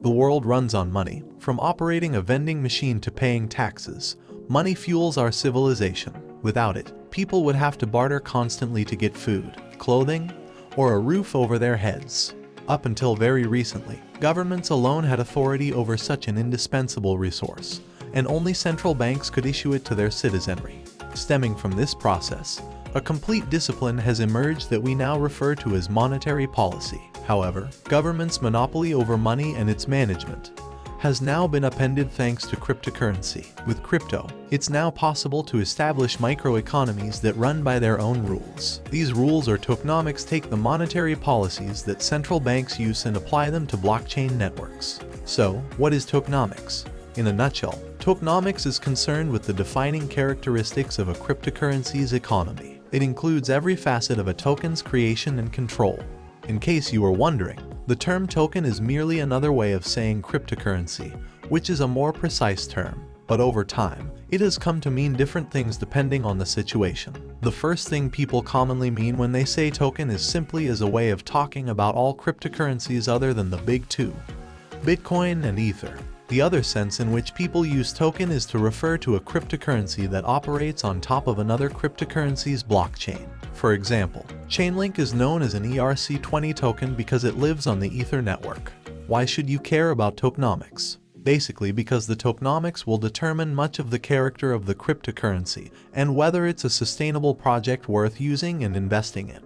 The world runs on money. From operating a vending machine to paying taxes, money fuels our civilization. Without it, people would have to barter constantly to get food, clothing, or a roof over their heads. Up until very recently, governments alone had authority over such an indispensable resource, and only central banks could issue it to their citizenry. Stemming from this process, a complete discipline has emerged that we now refer to as monetary policy. However, government's monopoly over money and its management has now been upended thanks to cryptocurrency. With crypto, it's now possible to establish microeconomies that run by their own rules. These rules or tokenomics take the monetary policies that central banks use and apply them to blockchain networks. So, what is tokenomics? In a nutshell, tokenomics is concerned with the defining characteristics of a cryptocurrency's economy. It includes every facet of a token's creation and control. In case you were wondering, the term token is merely another way of saying cryptocurrency, which is a more precise term. But over time, it has come to mean different things depending on the situation. The first thing people commonly mean when they say token is simply as a way of talking about all cryptocurrencies other than the big two, Bitcoin and Ether. The other sense in which people use token is to refer to a cryptocurrency that operates on top of another cryptocurrency's blockchain. For example, Chainlink is known as an ERC20 token because it lives on the Ether network. Why should you care about tokenomics? Basically because the tokenomics will determine much of the character of the cryptocurrency and whether it's a sustainable project worth using and investing in.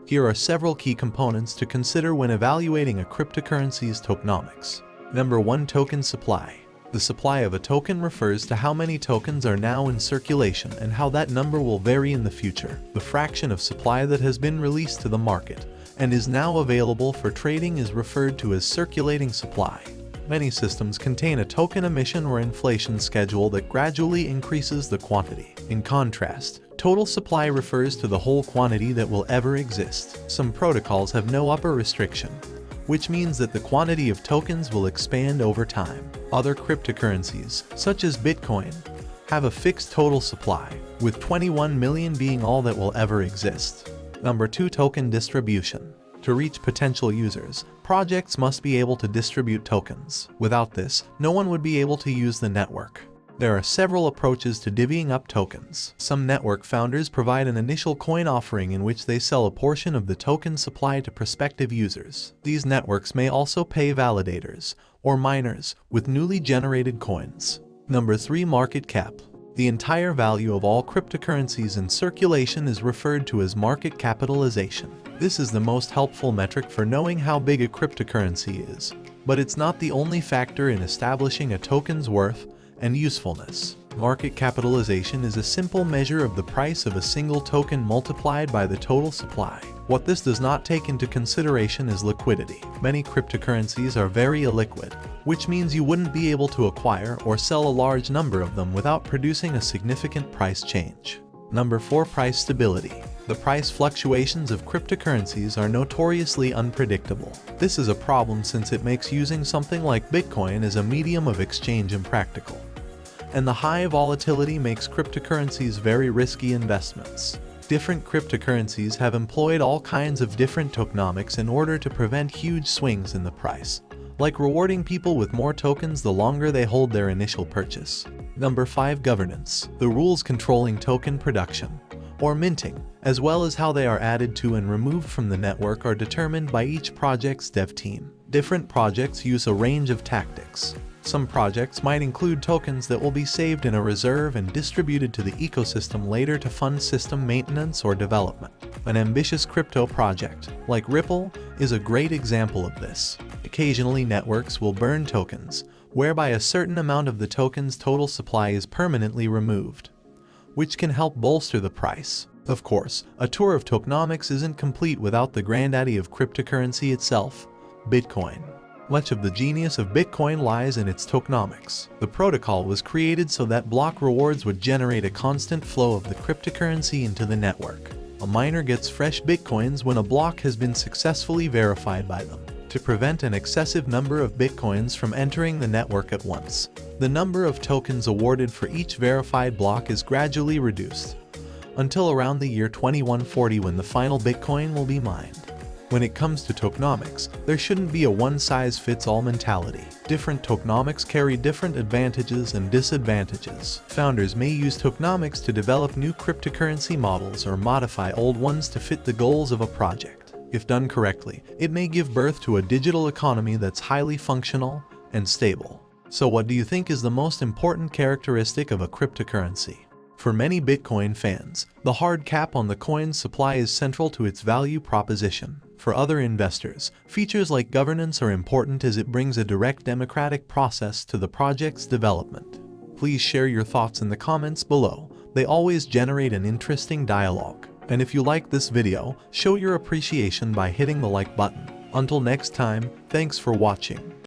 Here are several key components to consider when evaluating a cryptocurrency's tokenomics. Number 1. Token supply. The supply of a token refers to how many tokens are now in circulation and how that number will vary in the future. The fraction of supply that has been released to the market and is now available for trading is referred to as circulating supply. Many systems contain a token emission or inflation schedule that gradually increases the quantity. In contrast, total supply refers to the whole quantity that will ever exist. Some protocols have no upper restriction, which means that the quantity of tokens will expand over time. Other cryptocurrencies, such as Bitcoin, have a fixed total supply, with 21 million being all that will ever exist. Number 2. Token distribution. To reach potential users, projects must be able to distribute tokens. Without this, no one would be able to use the network. There are several approaches to divvying up tokens. Some network founders provide an initial coin offering in which they sell a portion of the token supply to prospective users. These networks may also pay validators, or miners, with newly generated coins. Number 3. Market cap. The entire value of all cryptocurrencies in circulation is referred to as market capitalization. This is the most helpful metric for knowing how big a cryptocurrency is, but it's not the only factor in establishing a token's worth and usefulness. Market capitalization is a simple measure of the price of a single token multiplied by the total supply. What this does not take into consideration is liquidity. Many cryptocurrencies are very illiquid, which means you wouldn't be able to acquire or sell a large number of them without producing a significant price change. Number 4. Price stability. The price fluctuations of cryptocurrencies are notoriously unpredictable. This is a problem since it makes using something like Bitcoin as a medium of exchange impractical. And the high volatility makes cryptocurrencies very risky investments. Different cryptocurrencies have employed all kinds of different tokenomics in order to prevent huge swings in the price, like rewarding people with more tokens the longer they hold their initial purchase. Number 5. Governance. The rules controlling token production, or minting, as well as how they are added to and removed from the network are determined by each project's dev team. Different projects use a range of tactics. Some projects might include tokens that will be saved in a reserve and distributed to the ecosystem later to fund system maintenance or development. An ambitious crypto project, like Ripple, is a great example of this. Occasionally, networks will burn tokens, whereby a certain amount of the token's total supply is permanently removed, which can help bolster the price. Of course, a tour of tokenomics isn't complete without the granddaddy of cryptocurrency itself, Bitcoin. Much of the genius of Bitcoin lies in its tokenomics. The protocol was created so that block rewards would generate a constant flow of the cryptocurrency into the network. A miner gets fresh Bitcoins when a block has been successfully verified by them. To prevent an excessive number of Bitcoins from entering the network at once, the number of tokens awarded for each verified block is gradually reduced, until around the year 2140 when the final Bitcoin will be mined. When it comes to tokenomics, there shouldn't be a one-size-fits-all mentality. Different tokenomics carry different advantages and disadvantages. Founders may use tokenomics to develop new cryptocurrency models or modify old ones to fit the goals of a project. If done correctly, it may give birth to a digital economy that's highly functional and stable. So what do you think is the most important characteristic of a cryptocurrency? For many Bitcoin fans, the hard cap on the coin's supply is central to its value proposition. For other investors, features like governance are important as it brings a direct democratic process to the project's development. Please share your thoughts in the comments below. They always generate an interesting dialogue. And if you like this video, show your appreciation by hitting the like button. Until next time, thanks for watching.